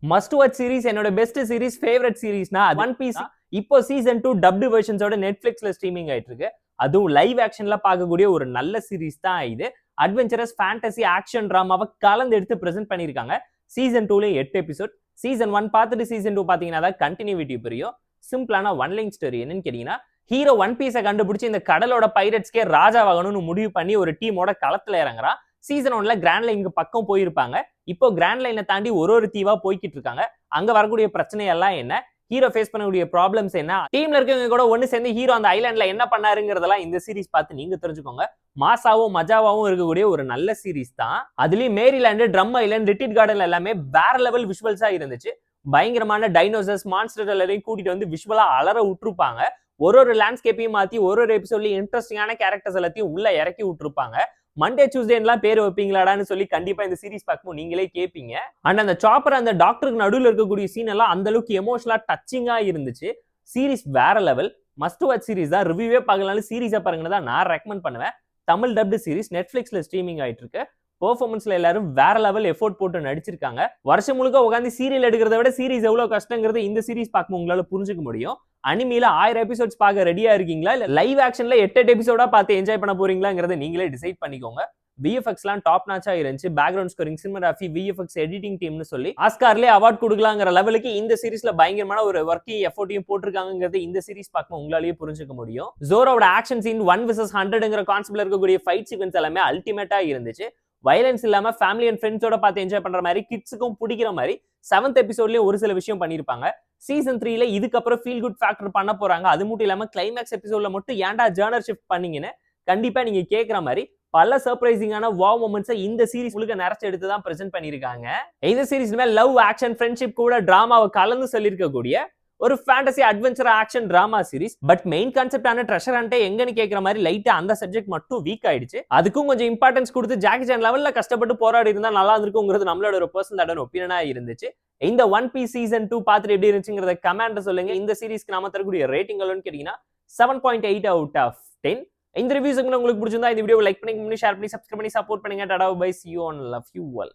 Must watch series என்னோட best series favourite சீரிஸ்னா One Piece. இப்போ சீசன் 2 டப்டு வெர்ஷன்ஸோட நெட்ஃபிளிக்ஸ்ல ஸ்ட்ரீமிங் ஆயிட்டு இருக்கு. அதுவும் லைவ் ஆக்ஷன்ல பார்க்கக்கூடிய ஒரு நல்ல சீரிஸ் தான் இது. அட்வென்ச்சரஸ் ஃபேண்டசி ஆக்ஷன் டிராமாவை கலந்து எடுத்து பிரசென்ட் பண்ணிருக்காங்க. Season 2ல 8 episode. சீசன் 1 பார்த்துட்டு சீசன் 2 பாத்தீங்கன்னா தான் கண்டினியூட்டி புரியும். சிம்பிளான ஒன் லைன் ஸ்டோரி. என்னன்னு கேட்டீங்கன்னா, ஹீரோ ஒன் பீஸை கண்டுபிடிச்சு இந்த கடலோட பைரட்ஸ்க்கே ராஜாவாகணும்னு முடிவு பண்ணி ஒரு டீமோட களத்துல இறங்குறான். சீசன் 1ல கிராண்ட் லைனுக்கு பக்கம் போயிருப்பாங்க. இப்போ கிராண்ட் லைனை தாண்டி ஒரு தீவா போய்கிட்டு இருக்காங்க. அங்க வரக்கூடிய பிரச்சனை எல்லாம் என்ன, ஹீரோ ஃபேஸ் பண்ணக்கூடிய ப்ராப்ளம்ஸ் என்ன, டீம்ல இருக்கவங்க கூட ஒன்னு சேர்ந்து ஹீரோ அந்த ஐலாண்ட்ல என்ன பண்ணாருங்கிறதெல்லாம் இந்த சீரிஸ் பார்த்து நீங்க தெரிஞ்சுக்கோங்க. மாசாவும் மஜாவாவும் இருக்கக்கூடிய ஒரு நல்ல சீரிஸ் தான். அதுலயும் மேரிலாண்டு, ட்ரம் ஐலாண்ட், ரிட்டிட் கார்டன் எல்லாமே வேற லெவல் விஷுவல்ஸா இருந்துச்சு. பயங்கரமான டைனோசர்ஸ், மான்ஸ்டர் எல்லாரையும் கூட்டிட்டு வந்து விஷுவலா அலற விட்டுருப்பாங்க. ஒரு லேண்ட்ஸ்கேப்பையும் மாத்தி ஒரு எபிசோட்லயும் இன்ட்ரெஸ்டிங்கான கேரக்டர்ஸ் எல்லாத்தையும் உள்ள இறக்கி விட்டுருப்பாங்க. மண்டே டியூஸ்டேலாம் பேர் வைப்பீங்களாடான்னு சொல்லி கண்டிப்பா இந்த சீரிஸ் பார்க்கும்போது நீங்களே கேட்பீங்க. அண்ட் அந்த சாப்பர் அந்த டாக்டருக்கு நடுவில் இருக்கக்கூடிய சீன் எல்லாம் அந்த அளவுக்கு எமோஷனலா டச்சிங்கா இருந்துச்சு. சீரிஸ் வேற லெவல். மஸ்ட் வாட்ச் சீரிஸ் தான். ரிவ்யூவே பார்க்கலாம்னு சீரிஸை பாருங்கன்னு தான் நான் ரெக்கமெண்ட் பண்ணுவேன். தமிழ் டப்டு சீரிஸ் நெட்ஃபிளிக்ஸ்ல ஸ்ட்ரீமிங் ஆயிட்டு இருக்கு. பெர்ஃபார்மன்ஸ்ல எல்லாரும் வேற லெவல் எஃபோர்ட் போட்டு நடிச்சிருக்காங்க. வருஷம் முழுக்க உட்காந்து சீரியல் எடுக்கிறத விட சீரிஸ் எவ்வளவு கஷ்டங்கிறது இந்த சீரிஸ் பார்க்கும்போது உங்களால புரிஞ்சுக்க முடியும். அனிமில 1000 எபிசோட்ஸ் பார்க்க ரெடியா இருக்கீங்களா, இல்ல லைவ் ஆக்ஷன்ல 8 எபிசோடா பார்த்து என்ஜாய் பண்ண போறீங்களாங்கிறத நீங்களே டிசைட் பண்ணிக்கோங்க. விஎஃப்எக்ஸ்லாம் டாப் நாச்சா இருந்துச்சு. Background scoring, cinematography, VFX editing டீம்னு சொல்லி ஆஸ்கார்லயே அவார்ட் கொடுக்கலாங்கிற லெவலுக்கு இந்த சீரிஸ்ல பயங்கரமான ஒரு ஒர்க்கிங் எஃபோர்ட்டையும் போட்டிருக்காங்கிறது இந்த சீரிஸ் பார்க்கும்போது உங்களாலேயே புரிஞ்சுக்க முடியும். ஜோரோட ஆக்ஷன் சீன் 1 vs 100ங்கிற கான்செப்ட்ல இருக்கக்கூடிய ஃபைட் சீக்வென்ஸ் எல்லாமே அல்டிமேட்டா இருந்துச்சு. வயலன்ஸ் இல்லாம ஃபேமிலி அண்ட் ஃப்ரெண்ட்ஸோட பார்த்து என்ஜாய் பண்ற மாதிரி, கிட்ஸுக்கும் பிடிக்கிற மாதிரி 7th எபிசோட்லயும் ஒரு சில விஷயம் பண்ணிருப்பாங்க. சீசன் 3ல இதுக்கப்புறம் ஃபீல் குட் ஃபேக்டர் பண்ண போறாங்க. அது மட்டும் இல்லாம கிளைமேக்ஸ் எபிசோட்ல மட்டும் ஏன்டா ஜர்னர் ஷிஃப்ட் பண்ணீங்கன்னு கண்டிப்பா நீங்க கேட்கிற மாதிரி பல சர்ப்ரைசிங்கான வாவ் மொமெண்ட்ஸை இந்த சீரிஸ் முழுக்க நிறைச்சு எடுத்து தான் பிரசென்ட் பண்ணிருக்காங்க. இந்த சீரிஸ்ல லவ், ஆக்ஷன், ஃப்ரெண்ட்ஷிப் கூட டிராமாவை கலந்து சொல்லியிருக்கக்கூடிய ஒரு fantasy adventure action drama series. But main கான்செப்டான ட்ரெஷர் ஹண்டே எங்கன்னு கேட்கிற மாதிரி லைட்டா அந்த சப்ஜெக்ட் மட்டும் வீக் ஆயிடுச்சு. அதுக்கும் கொஞ்சம் இம்பார்ட்டன்ஸ் கொடுத்து ஜாக்கி சான் லெவல்ல கஷ்டப்பட்டு போராடி இருந்தா நல்லா இருந்திருக்குங்கிறது நம்மளோட ஒரு பர்சனல் ஒப்பீனியனா இருந்துச்சு. இந்த ஒன் பீஸ் சீசன் 2 பார்த்துட்டு எப்படி இருந்துச்சுங்கிறத கமெண்ட்ல சொல்லுங்க. இந்த சீரிஸ்க்கு நாம தரக்கூடிய ரேட்டிங் எவ்வளவுன்னு கேட்டீங்கன்னா 7.8 out of 10. இந்த ரிவ்யூஸ் உங்களுக்கு பிடிச்சிருந்தா இந்த வீடியோ லைக் பண்ணி, ஷேர் பண்ணி, சப்ஸ்கிரைப் பண்ணி சப்போர்ட் பண்ணுங்க. Tata bye, see you on love you all.